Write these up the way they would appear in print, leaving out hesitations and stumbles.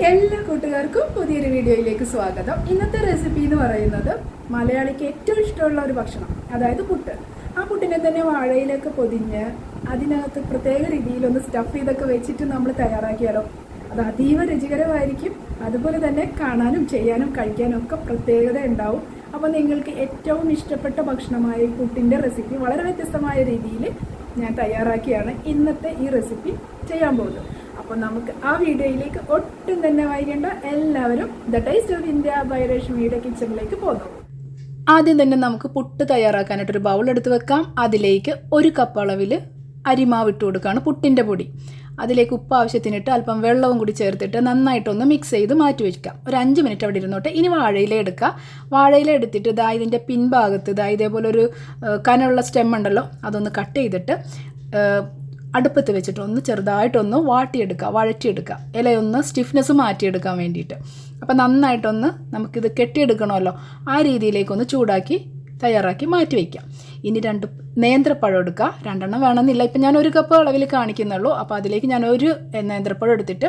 എല്ലാ കൂട്ടുകാർക്കും പുതിയൊരു വീഡിയോയിലേക്ക് സ്വാഗതം. ഇന്നത്തെ റെസിപ്പി എന്ന് പറയുന്നത് മലയാളിക്ക് ഏറ്റവും ഇഷ്ടമുള്ള ഒരു ഭക്ഷണം, അതായത് പുട്ട്. ആ പുട്ടിനെ തന്നെ വാഴയിലൊക്കെ പൊതിഞ്ഞ് അതിനകത്ത് പ്രത്യേക രീതിയിലൊന്ന് സ്റ്റഫ് ചെയ്തൊക്കെ വെച്ചിട്ട് നമ്മൾ തയ്യാറാക്കിയാലോ അത് അതീവ രുചികരമായിരിക്കും. അതുപോലെ തന്നെ കാണാനും ചെയ്യാനും കഴിക്കാനും ഒക്കെ പ്രത്യേകത ഉണ്ടാവും. അപ്പോൾ നിങ്ങൾക്ക് ഏറ്റവും ഇഷ്ടപ്പെട്ട ഭക്ഷണമായ പുട്ടിൻ്റെ റെസിപ്പി വളരെ വ്യത്യസ്തമായ രീതിയിൽ ഞാൻ തയ്യാറാക്കിയാണ് ഇന്നത്തെ ഈ റെസിപ്പി ചെയ്യാൻ പോകുന്നത്. അപ്പോൾ നമുക്ക് ആ വീഡിയോയിലേക്ക് ഒട്ടും തന്നെ വൈകേണ്ട, എല്ലാവരും the taste of India by രശ്മിയുടെ കിച്ചണിലേക്ക് പോകുന്നു. ആദ്യം തന്നെ നമുക്ക് പുട്ട് തയ്യാറാക്കാനായിട്ടൊരു ബൗൾ എടുത്ത് വെക്കാം. അതിലേക്ക് 1 കപ്പ് അളവിൽ അരിമാവ് ഇട്ട് കൊടുക്കുകയാണ്, പുട്ടിൻ്റെ പൊടി. അതിലേക്ക് ഉപ്പ് ആവശ്യത്തിനിട്ട് അല്പം വെള്ളവും കൂടി ചേർത്തിട്ട് നന്നായിട്ടൊന്ന് മിക്സ് ചെയ്ത് മാറ്റി വയ്ക്കാം. ഒരു 5 മിനിറ്റ് അവിടെ ഇരുന്നോട്ടെ. ഇനി വാഴയില എടുക്കുക. വാഴയില എടുത്തിട്ട് ഇതിൻ്റെ പിൻഭാഗത്ത് ഇതേപോലെ ഒരു കനമുള്ള സ്റ്റെം ഉണ്ടല്ലോ, അതൊന്ന് കട്ട് ചെയ്തിട്ട് അടുപ്പത്ത് വെച്ചിട്ട് ഒന്ന് ചെറുതായിട്ടൊന്ന് വഴറ്റിയെടുക്കുക. ഇലയൊന്ന് സ്റ്റിഫ്നെസ് മാറ്റിയെടുക്കാൻ വേണ്ടിയിട്ട്. അപ്പോൾ നന്നായിട്ടൊന്ന് നമുക്കിത് കെട്ടിയെടുക്കണമല്ലോ, ആ രീതിയിലേക്കൊന്ന് ചൂടാക്കി തയ്യാറാക്കി മാറ്റി വയ്ക്കാം. ഇനി 2 നേന്ത്രപ്പഴം എടുക്കുക. 2 എണ്ണം വേണമെന്നില്ല, ഇപ്പം ഞാൻ 1 കപ്പ് അളവിൽ കാണിക്കുന്നുള്ളൂ. അപ്പോൾ അതിലേക്ക് ഞാൻ 1 നേന്ത്രപ്പഴം എടുത്തിട്ട്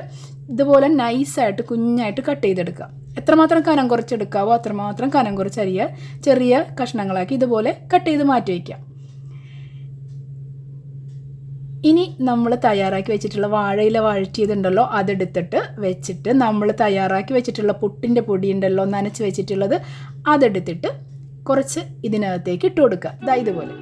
ഇതുപോലെ നൈസായിട്ട് കുഞ്ഞായിട്ട് കട്ട് ചെയ്തെടുക്കുക. എത്രമാത്രം കനം കുറച്ചെടുക്കാവോ അത്രമാത്രം കനം കുറച്ച് ചെറിയ കഷ്ണങ്ങളാക്കി ഇതുപോലെ കട്ട് ചെയ്ത് മാറ്റി വയ്ക്കാം. ഇനി നമ്മൾ തയ്യാറാക്കി വെച്ചിട്ടുള്ള വാഴയില വഴറ്റിയതുണ്ടല്ലോ, അതെടുത്തിട്ട് വെച്ചിട്ട് നമ്മൾ തയ്യാറാക്കി വെച്ചിട്ടുള്ള പുട്ടിൻ്റെ പൊടി ഉണ്ടല്ലോ നനച്ച് വെച്ചിട്ടുള്ളത്, അതെടുത്തിട്ട് കുറച്ച് ഇതിനകത്തേക്ക് ഇട്ട് കൊടുക്കുക. ഇതുപോലെ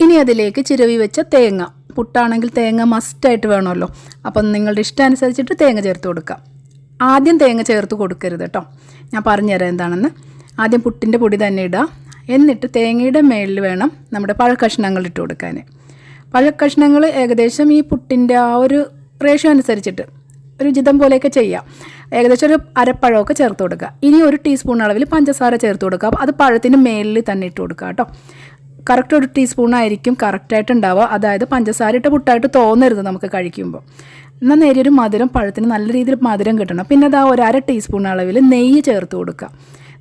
ഇനി അതിലേക്ക് ചിരവി വെച്ച തേങ്ങ, പുട്ടാണെങ്കിൽ തേങ്ങ മസ്റ്റായിട്ട് വേണമല്ലോ, അപ്പം നിങ്ങളുടെ ഇഷ്ടാനുസരിച്ചിട്ട് തേങ്ങ ചേർത്ത് കൊടുക്കാം. ആദ്യം തേങ്ങ ചേർത്ത് കൊടുക്കരുത് കേട്ടോ, ഞാൻ പറഞ്ഞുതരാം എന്താണെന്ന്. ആദ്യം പുട്ടിൻ്റെ പൊടി തന്നെ ഇടുക, എന്നിട്ട് തേങ്ങയുടെ മേളിൽ വേണം നമ്മുടെ പഴക്കഷ്ണങ്ങൾ ഇട്ട് കൊടുക്കാൻ. പഴക്കഷ്ണങ്ങൾ ഏകദേശം ഈ പുട്ടിൻ്റെ ആ ഒരു റേഷ്യോ അനുസരിച്ചിട്ട് ഒരു ജിതം പോലെയൊക്കെ ചെയ്യാം. ഏകദേശം ഒരു അരപ്പഴമൊക്കെ ചേർത്ത് കൊടുക്കുക. ഇനി 1 ടീസ്പൂൺ അളവിൽ പഞ്ചസാര ചേർത്ത് കൊടുക്കുക. അപ്പോൾ അത് പഴത്തിന് മേളിൽ തന്നെ ഇട്ട് കൊടുക്കുക കേട്ടോ. കറക്റ്റ് 1 ടീസ്പൂണായിരിക്കും കറക്റ്റായിട്ട് ഉണ്ടാവുക. അതായത് പഞ്ചസാര ഇട്ട പുട്ടായിട്ട് തോന്നരുത് നമുക്ക് കഴിക്കുമ്പോൾ. എന്നാൽ നേരിയൊരു മധുരം, പഴത്തിന് നല്ല രീതിയിൽ മധുരം കിട്ടണം. പിന്നെ അത് 1/2 ടീസ്പൂൺ അളവിൽ നെയ്യ് ചേർത്ത് കൊടുക്കുക.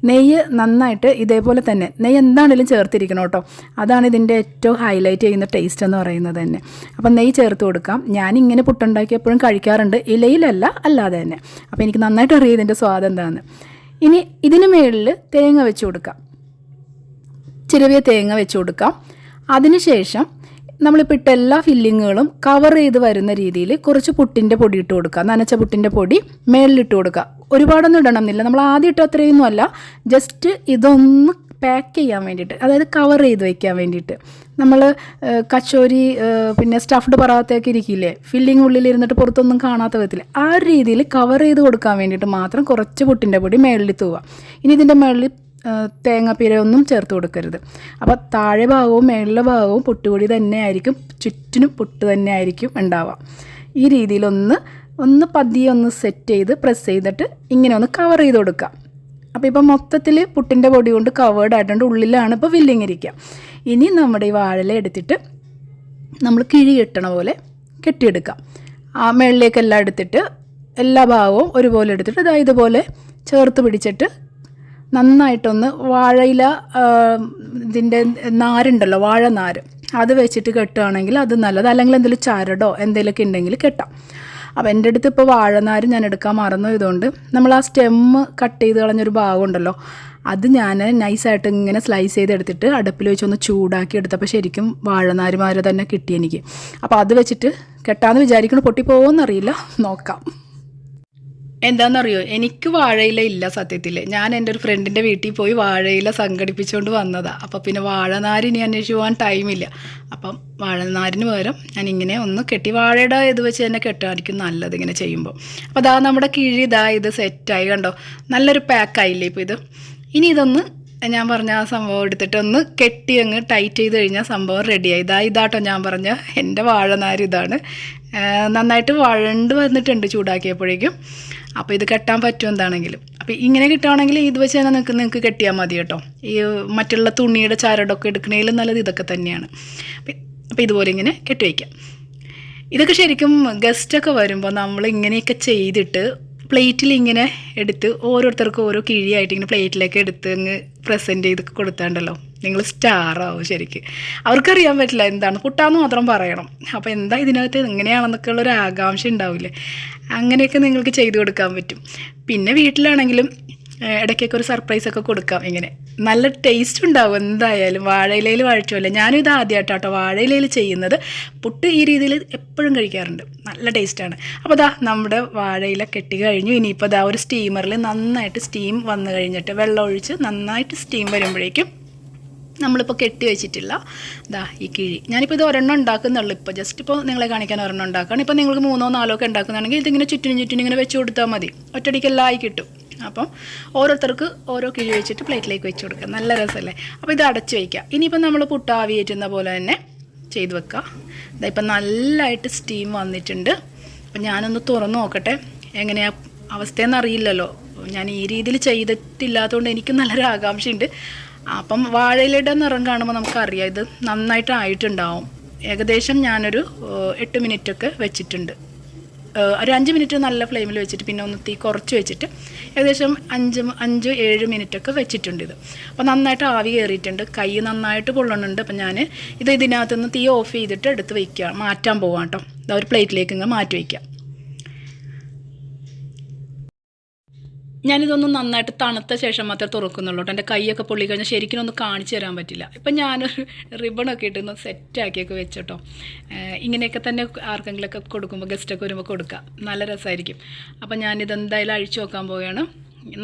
നെയ്യ് നന്നായിട്ട് ഇതേപോലെ തന്നെ, നെയ്യ് എന്താണെങ്കിലും ചേർത്തിരിക്കണം കേട്ടോ, അതാണ് ഇതിൻ്റെ ഏറ്റവും ഹൈലൈറ്റ് ചെയ്യുന്ന ടേസ്റ്റ് എന്ന് പറയുന്നത് തന്നെ. അപ്പം നെയ്യ് ചേർത്ത് കൊടുക്കാം. ഞാനിങ്ങനെ പുട്ടുണ്ടാക്കി എപ്പോഴും കഴിക്കാറുണ്ട്, ഇലയിലല്ല അല്ലാതെ തന്നെ. അപ്പോൾ എനിക്ക് നന്നായിട്ട് അറിയാം ഇതിൻ്റെ സ്വാദം എന്താണെന്ന്. ഇനി ഇതിന് മുകളിൽ തേങ്ങ വെച്ച് കൊടുക്കാം, ചിരവിയ തേങ്ങ വെച്ച് കൊടുക്കാം. അതിനുശേഷം നമ്മളിപ്പോൾ ഇട്ട എല്ലാ ഫില്ലിങ്ങുകളും കവർ ചെയ്ത് വരുന്ന രീതിയിൽ കുറച്ച് പുട്ടിൻ്റെ പൊടി ഇട്ട് കൊടുക്കുക. നനച്ച പുട്ടിൻ്റെ പൊടി മേളിലിട്ട് കൊടുക്കുക. ഒരുപാടൊന്നും ഇടണമെന്നില്ല, നമ്മൾ ആദ്യം ഇട്ട അത്രയൊന്നും അല്ല, ജസ്റ്റ് ഇതൊന്ന് പാക്ക് ചെയ്യാൻ വേണ്ടിയിട്ട്, അതായത് കവർ ചെയ്ത് വയ്ക്കാൻ വേണ്ടിയിട്ട്. നമ്മൾ കച്ചോരി പിന്നെ സ്റ്റഫ്ഡ് പൊറാത്തയൊക്കെ ഇരിക്കില്ലേ, ഫില്ലിങ് ഉള്ളിലിരുന്നിട്ട് പുറത്തൊന്നും കാണാത്ത വിധത്തിൽ ആ ഒരു രീതിയിൽ കവർ ചെയ്ത് കൊടുക്കാൻ വേണ്ടിയിട്ട് മാത്രം കുറച്ച് പുട്ടിൻ്റെ പൊടി മേളിൽ തൂവുക. ഇനി ഇതിൻ്റെ മേളിൽ തേങ്ങാപ്പീരയൊന്നും ചേർത്ത് കൊടുക്കരുത്. അപ്പോൾ താഴെ ഭാഗവും മേളിലെ ഭാഗവും പുട്ടുപൊടി തന്നെ ആയിരിക്കും, ചുറ്റിനും പുട്ട് തന്നെ ആയിരിക്കും ഉണ്ടാവുക. ഈ രീതിയിലൊന്ന് പതിയെ ഒന്ന് സെറ്റ് ചെയ്ത് പ്രസ് ചെയ്തിട്ട് ഇങ്ങനെ ഒന്ന് കവർ ചെയ്ത് കൊടുക്കുക. അപ്പോൾ ഇപ്പം മൊത്തത്തിൽ പുട്ടിൻ്റെ പൊടി കൊണ്ട് കവേർഡ് ആയിട്ടുണ്ട്, ഉള്ളിലാണ് ഇപ്പോൾ ഫില്ലിങ് ഇരിക്കുക. ഇനി നമ്മുടെ ഈ വാഴയില എടുത്തിട്ട് നമ്മൾ കിഴി കെട്ടണ പോലെ കെട്ടിയെടുക്കാം. ആ മേളിലേക്കെല്ലാം എടുത്തിട്ട് എല്ലാ ഭാഗവും ഒരുപോലെ എടുത്തിട്ട് ഇതുപോലെ ചേർത്ത് പിടിച്ചിട്ട് നന്നായിട്ടൊന്ന് വാഴയില ഇതിൻ്റെ നാരുണ്ടല്ലോ, വാഴനാര്, അത് വെച്ചിട്ട് കെട്ടുകയാണെങ്കിൽ അത് നല്ലത്. അല്ലെങ്കിൽ എന്തെങ്കിലും ചരടോ എന്തെങ്കിലുമൊക്കെ ഉണ്ടെങ്കിൽ കെട്ടാം. അപ്പോൾ എൻ്റെ അടുത്ത് ഇപ്പോൾ വാഴനാര് ഞാൻ എടുക്കാൻ മറന്നതുകൊണ്ട് നമ്മൾ ആ സ്റ്റെമ്മ് കട്ട് ചെയ്ത് കളഞ്ഞൊരു ഭാഗം ഉണ്ടല്ലോ, അത് ഞാൻ നൈസായിട്ട് ഇങ്ങനെ സ്ലൈസ് ചെയ്തെടുത്തിട്ട് അടുപ്പിൽ വെച്ചൊന്ന് ചൂടാക്കി എടുത്തപ്പോൾ ശരിക്കും വാഴനാരുമാര് തന്നെ കിട്ടി എനിക്ക്. അപ്പോൾ അത് വെച്ചിട്ട് കെട്ടാമെന്ന് വിചാരിക്കണം, പൊട്ടിപ്പോകുമെന്നറിയില്ല, നോക്കാം. എന്താണെന്നറിയോ, എനിക്ക് വാഴയില ഇല്ല സത്യത്തിൽ. ഞാൻ എൻ്റെ ഒരു ഫ്രണ്ടിൻ്റെ വീട്ടിൽ പോയി വാഴയില സംഘടിപ്പിച്ചുകൊണ്ട് വന്നതാണ്. അപ്പോൾ പിന്നെ വാഴനാര് ഇനി അന്വേഷിച്ച് പോകാൻ ടൈമില്ല. അപ്പം വാഴനാരിന് പകരം ഞാൻ ഇങ്ങനെ ഒന്ന് കെട്ടി, വാഴയുടെ ഇത് വെച്ച് തന്നെ കെട്ടായിരിക്കും നല്ലത് ഇങ്ങനെ ചെയ്യുമ്പോൾ. അപ്പോൾ നമ്മുടെ കിഴി ഇത് സെറ്റായി കണ്ടോ, നല്ലൊരു പാക്കായില്ലേ ഇപ്പോൾ ഇത്. ഇനി ഇതൊന്ന് ഞാൻ പറഞ്ഞ ആ സംഭവം എടുത്തിട്ട് ഒന്ന് കെട്ടി അങ്ങ് ടൈറ്റ് ചെയ്ത് കഴിഞ്ഞാൽ സംഭവം റെഡിയായി. ഇതാട്ടോ ഞാൻ പറഞ്ഞ എൻ്റെ വാഴനാര് ഇതാണ്. നന്നായിട്ട് വഴണ്ട് വന്നിട്ടുണ്ട് ചൂടാക്കിയപ്പോഴേക്കും. അപ്പോൾ ഇത് കെട്ടാൻ പറ്റും എന്താണെങ്കിലും. അപ്പോൾ ഇങ്ങനെ കിട്ടുകയാണെങ്കിൽ ഇത് വെച്ച് തന്നെ നിങ്ങൾക്ക് കെട്ടിയാൽ മതി കേട്ടോ. ഈ മറ്റുള്ള തുണിയുടെ ചരടൊക്കെ എടുക്കണേലും നല്ലത് ഇതൊക്കെ തന്നെയാണ്. അപ്പോൾ ഇതുപോലെ ഇങ്ങനെ കെട്ടി വയ്ക്കാം. ഇതൊക്കെ ശരിക്കും ഗസ്റ്റൊക്കെ വരുമ്പോൾ നമ്മൾ ഇങ്ങനെയൊക്കെ ചെയ്തിട്ട് പ്ലേറ്റിൽ ഇങ്ങനെ എടുത്ത് ഓരോരുത്തർക്കും ഓരോ കിഴിയായിട്ട് ഇങ്ങനെ പ്ലേറ്റിലേക്ക് എടുത്ത് അങ്ങ് പ്രസൻറ്റ് ചെയ്ത് കൊടുത്താണ്ടല്ലോ നിങ്ങൾ സ്റ്റാറാവും ശരിക്കും. അവർക്കറിയാൻ പറ്റില്ല എന്താണ് പുട്ടാന്ന് മാത്രം പറയണം. അപ്പോൾ എന്താ ഇതിനകത്ത് എങ്ങനെയാണെന്നൊക്കെ ഉള്ളൊരു ആകാംക്ഷ ഉണ്ടാവില്ലേ, അങ്ങനെയൊക്കെ നിങ്ങൾക്ക് ചെയ്തു കൊടുക്കാൻ പറ്റും. പിന്നെ വീട്ടിലാണെങ്കിലും ഇടയ്ക്കൊക്കെ ഒരു സർപ്രൈസൊക്കെ കൊടുക്കാം. ഇങ്ങനെ നല്ല ടേസ്റ്റ് ഉണ്ടാവും എന്തായാലും. വാഴയിലയിൽ വഴറ്റുമല്ലേ, ഞാനും ഇത് ആദ്യമായിട്ടാട്ടോ വാഴയിലയിൽ ചെയ്യുന്നത്. പുട്ട് ഈ രീതിയിൽ എപ്പോഴും കഴിക്കാറുണ്ട്, നല്ല ടേസ്റ്റാണ്. അപ്പോൾ ദാ നമ്മുടെ വാഴയില കെട്ടി കഴിഞ്ഞു. ഇനിയിപ്പോൾ ദാ ഒരു സ്റ്റീമറിൽ നന്നായിട്ട് സ്റ്റീം വന്നു കഴിഞ്ഞിട്ട് വെള്ളം ഒഴിച്ച് നന്നായിട്ട് സ്റ്റീം വരുമ്പോഴേക്കും നമ്മളിപ്പോൾ കെട്ടി വെച്ചിട്ടില്ല ദാ ഈ കിഴി. ഞാനിപ്പോൾ ഇത് ഒരെണ്ണം ഉണ്ടാക്കുന്നുള്ളൂ, ഇപ്പോൾ ജസ്റ്റ് ഇപ്പോൾ നിങ്ങളെ കാണിക്കാൻ ഒരെണ്ണം ഉണ്ടാക്കുകയാണ്. ഇപ്പോൾ നിങ്ങൾക്ക് 3 or 4 ഒക്കെ ഉണ്ടാക്കുന്നതാണെങ്കിൽ ഇതിങ്ങനെ ചുറ്റിനും ഇങ്ങനെ വെച്ച് കൊടുത്താൽ മതി, ഒറ്റയടിക്കെല്ലാം ആയി കിട്ടും. അപ്പം ഓരോരുത്തർക്ക് ഓരോ കിഴി വെച്ചിട്ട് പ്ലേറ്റിലേക്ക് വെച്ച് കൊടുക്കുക, നല്ല രസമല്ലേ. അപ്പോൾ ഇത് അടച്ച് വയ്ക്കുക. ഇനിയിപ്പോൾ നമ്മൾ പുട്ട് ആവി കയറ്റുന്ന പോലെ തന്നെ ചെയ്ത് വെക്കുക. ഇതായിപ്പോൾ നല്ലതായിട്ട് സ്റ്റീം വന്നിട്ടുണ്ട്. അപ്പം ഞാനൊന്ന് തുറന്ന് നോക്കട്ടെ എങ്ങനെയാണ് അവസ്ഥയെന്ന് അറിയില്ലല്ലോ, ഞാൻ ഈ രീതിയിൽ ചെയ്തിട്ടില്ലാത്തതുകൊണ്ട് എനിക്ക് നല്ലൊരു ആകാംക്ഷയുണ്ട്. അപ്പം വാഴയിലയുടെ നിറം കാണുമ്പോൾ നമുക്കറിയാം ഇത് നന്നായിട്ട് ആയിട്ടുണ്ടാവും. ഏകദേശം ഞാനൊരു 8 മിനിറ്റൊക്കെ വെച്ചിട്ടുണ്ട്. ഒരു 5 മിനിറ്റ് നല്ല ഫ്ലെയിമിൽ വെച്ചിട്ട് പിന്നെ ഒന്ന് തീ കുറച്ച് വെച്ചിട്ട് ഏകദേശം 5-7 മിനിറ്റൊക്കെ വെച്ചിട്ടുണ്ട് ഇത്. അപ്പോൾ നന്നായിട്ട് ആവി കയറിയിട്ടുണ്ട്, കൈ നന്നായിട്ട് പൊള്ളണുണ്ട്. അപ്പം ഞാൻ ഇതിനകത്തുനിന്ന് തീ ഓഫ് ചെയ്തിട്ട് എടുത്ത് വയ്ക്കുക, മാറ്റാൻ പോവാം കേട്ടോ. ഇതാ ഒരു പ്ലേറ്റിലേക്ക് ഇങ്ങനെ മാറ്റി വയ്ക്കാം. ഞാനിതൊന്നും നന്നായിട്ട് തണുത്ത ശേഷം മാത്രമേ തുറക്കുന്നുള്ളൂ കേട്ടോ. എൻ്റെ കൈയൊക്കെ പൊള്ളി കഴിഞ്ഞാൽ ശരിക്കും ഒന്ന് കാണിച്ചു തരാൻ പറ്റില്ല. ഇപ്പം ഞാനൊരു റിബണൊക്കെ ഇട്ടൊന്ന് സെറ്റാക്കിയൊക്കെ വെച്ചോട്ടോ. ഇങ്ങനെയൊക്കെ തന്നെ ആർക്കെങ്കിലുമൊക്കെ കൊടുക്കുമ്പോൾ ഗസ്റ്റൊക്കെ വരുമ്പോൾ കൊടുക്കാം, നല്ല രസമായിരിക്കും. അപ്പം ഞാനിതെന്തായാലും അഴിച്ചു നോക്കാൻ പോവുകയാണ്.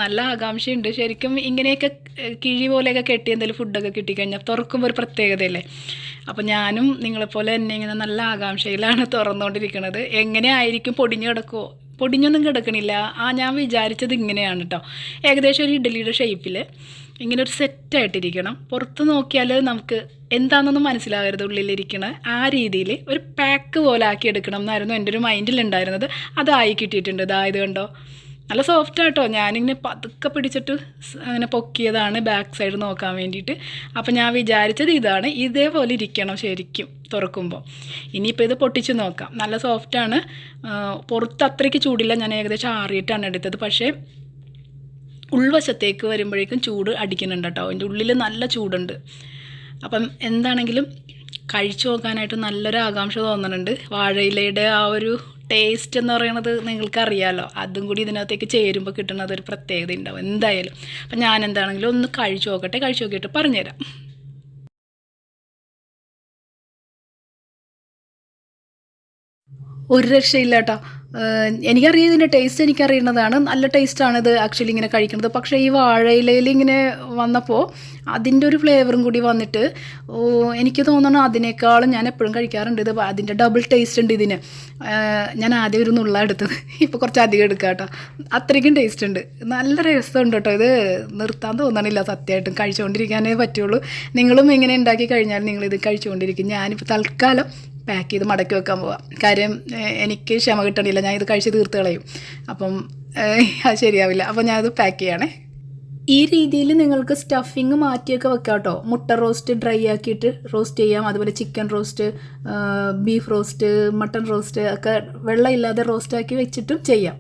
നല്ല ആകാംക്ഷയുണ്ട് ശരിക്കും. ഇങ്ങനെയൊക്കെ കിഴി പോലെയൊക്കെ കെട്ടി എന്തെങ്കിലും ഫുഡൊക്കെ കിട്ടിക്കഴിഞ്ഞാൽ തുറക്കുമ്പോൾ ഒരു പ്രത്യേകതയല്ലേ. അപ്പോൾ ഞാനും നിങ്ങളെപ്പോലെ തന്നെ ഇങ്ങനെ നല്ല ആകാംക്ഷയിലാണ് തുറന്നുകൊണ്ടിരിക്കുന്നത്. എങ്ങനെ ആയിരിക്കും, പൊടിഞ്ഞു കിടക്കുമോ? പൊടിഞ്ഞൊന്നും കിടക്കണില്ല. ഞാൻ വിചാരിച്ചത് ഇങ്ങനെയാണ് കേട്ടോ. ഏകദേശം ഒരു ഇഡ്ഡലിയുടെ ഷേപ്പിൽ ഇങ്ങനെ ഒരു സെറ്റായിട്ടിരിക്കണം. പുറത്ത് നോക്കിയാൽ നമുക്ക് എന്താണെന്നൊന്നും മനസ്സിലാകരുത് ഉള്ളിലിരിക്കണ ആ രീതിയിൽ ഒരു പാക്ക് പോലെ ആക്കി എടുക്കണം എന്നായിരുന്നു എൻ്റെ ഒരു മൈൻഡിലുണ്ടായിരുന്നത്. അതായി കിട്ടിയിട്ടുണ്ട്. ഇതായത് കണ്ടോ, നല്ല സോഫ്റ്റ് ആട്ടോ. ഞാനിങ്ങനെ പതുക്കെ പിടിച്ചിട്ട് അങ്ങനെ പൊക്കിയതാണ് ബാക്ക് സൈഡ് നോക്കാൻ വേണ്ടിയിട്ട്. അപ്പോൾ ഞാൻ വിചാരിച്ചത് ഇതാണ്, ഇതേപോലെ ഇരിക്കണം ശരിക്കും തുറക്കുമ്പോൾ. ഇനിയിപ്പോൾ ഇത് പൊട്ടിച്ച് നോക്കാം. നല്ല സോഫ്റ്റാണ്, പുറത്ത് അത്രയ്ക്ക് ചൂടില്ല. ഞാൻ ഏകദേശം ആറിയിട്ടാണ് എടുത്തത്. പക്ഷേ ഉൾവശത്തേക്ക് വരുമ്പോഴേക്കും ചൂട് അടിക്കുന്നുണ്ട് കേട്ടോ. അതിൻ്റെ ഉള്ളിൽ നല്ല ചൂടുണ്ട്. അപ്പം എന്താണെങ്കിലും കഴിച്ചു നോക്കാനായിട്ട് നല്ലൊരു ആകാംക്ഷ തോന്നുന്നുണ്ട്. വാഴയിലയുടെ ആ ഒരു ടേസ്റ്റ് എന്ന് പറയുന്നത് നിങ്ങൾക്കറിയാമല്ലോ, അതും കൂടി ഇതിനകത്തേക്ക് ചേരുമ്പോൾ കിട്ടുന്നത് ഒരു പ്രത്യേകത ഉണ്ടാവും എന്തായാലും. അപ്പം ഞാൻ എന്താണെങ്കിലും ഒന്ന് കഴിച്ചു നോക്കട്ടെ, കഴിച്ചു നോക്കിയിട്ട് പറഞ്ഞുതരാം. ഒരു രക്ഷയില്ല കേട്ടോ. എനിക്കറിയാം ഇതിൻ്റെ ടേസ്റ്റ്, എനിക്കറിയുന്നതാണ്, നല്ല ടേസ്റ്റാണിത് ആക്ച്വലി ഇങ്ങനെ കഴിക്കുന്നത്. പക്ഷേ ഈ വാഴയിലയിൽ ഇങ്ങനെ വന്നപ്പോൾ അതിൻ്റെ ഒരു ഫ്ലേവറും കൂടി വന്നിട്ട് എനിക്ക് തോന്നണം അതിനേക്കാളും ഞാൻ എപ്പോഴും കഴിക്കാറുണ്ട് ഇത്, അതിൻ്റെ ഡബിൾ ടേസ്റ്റ് ഉണ്ട് ഇതിന്. ഞാൻ ആദ്യം ഒരു നുള്ള എടുത്തത്, ഇപ്പോൾ കുറച്ച് അധികം എടുക്കാം കേട്ടോ. അത്രയ്ക്കും ടേസ്റ്റ് ഉണ്ട്, നല്ല രസമുണ്ട് കേട്ടോ. ഇത് നിർത്താൻ തോന്നണില്ല സത്യമായിട്ടും, കഴിച്ചുകൊണ്ടിരിക്കാനേ പറ്റുള്ളൂ. നിങ്ങളും ഇങ്ങനെ ഉണ്ടാക്കി കഴിഞ്ഞാൽ നിങ്ങളിത് കഴിച്ചുകൊണ്ടിരിക്കും. ഞാനിപ്പോൾ തൽക്കാലം പാക്ക് ചെയ്ത് മടക്കി വെക്കാൻ പോവാം. കാര്യം എനിക്ക് ക്ഷമ കിട്ടണില്ല, ഞാൻ ഇത് കഴിച്ച് തീർത്ത് കളയും. അപ്പം അത് ശരിയാവില്ല. അപ്പോൾ ഞാനത് പാക്ക് ചെയ്യണേ. ഈ രീതിയിൽ നിങ്ങൾക്ക് സ്റ്റഫിങ് മാറ്റിയൊക്കെ വെക്കാം കേട്ടോ. മുട്ട റോസ്റ്റ് ഡ്രൈ ആക്കിയിട്ട് റോസ്റ്റ് ചെയ്യാം. അതുപോലെ chicken roast, beef roast, mutton roast ഒക്കെ വെള്ളമില്ലാതെ റോസ്റ്റാക്കി വെച്ചിട്ടും ചെയ്യാം.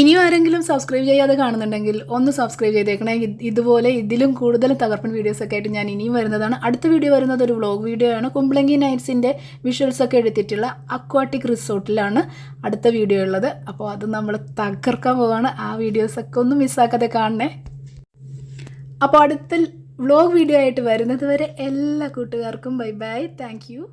ഇനിയും ആരെങ്കിലും സബ്സ്ക്രൈബ് ചെയ്യാതെ കാണുന്നുണ്ടെങ്കിൽ ഒന്ന് സബ്സ്ക്രൈബ് ചെയ്തേക്കണേ. ഇതുപോലെ ഇതിലും കൂടുതലും തകർപ്പൻ വീഡിയോസൊക്കെ ആയിട്ട് ഞാൻ ഇനിയും വരുന്നതാണ്. അടുത്ത വീഡിയോ വരുന്നത് ഒരു വ്ളോഗ് വീഡിയോ ആണ്. കുമ്പളങ്ങി നൈറ്റ്സിൻ്റെ വിഷ്വൽസൊക്കെ എടുത്തിട്ടുള്ള അക്വാട്ടിക് റിസോർട്ടിലാണ് അടുത്ത വീഡിയോ ഉള്ളത്. അപ്പോൾ അത് നമ്മൾ തകർക്കാൻ പോവാണ്. ആ വീഡിയോസൊക്കെ ഒന്നും മിസ്സാക്കാതെ കാണണേ. അപ്പോൾ അടുത്ത വ്ളോഗ് വീഡിയോ ആയിട്ട് വരുന്നത് വരെ എല്ലാ കൂട്ടുകാർക്കും ബൈ ബൈ, താങ്ക് യു.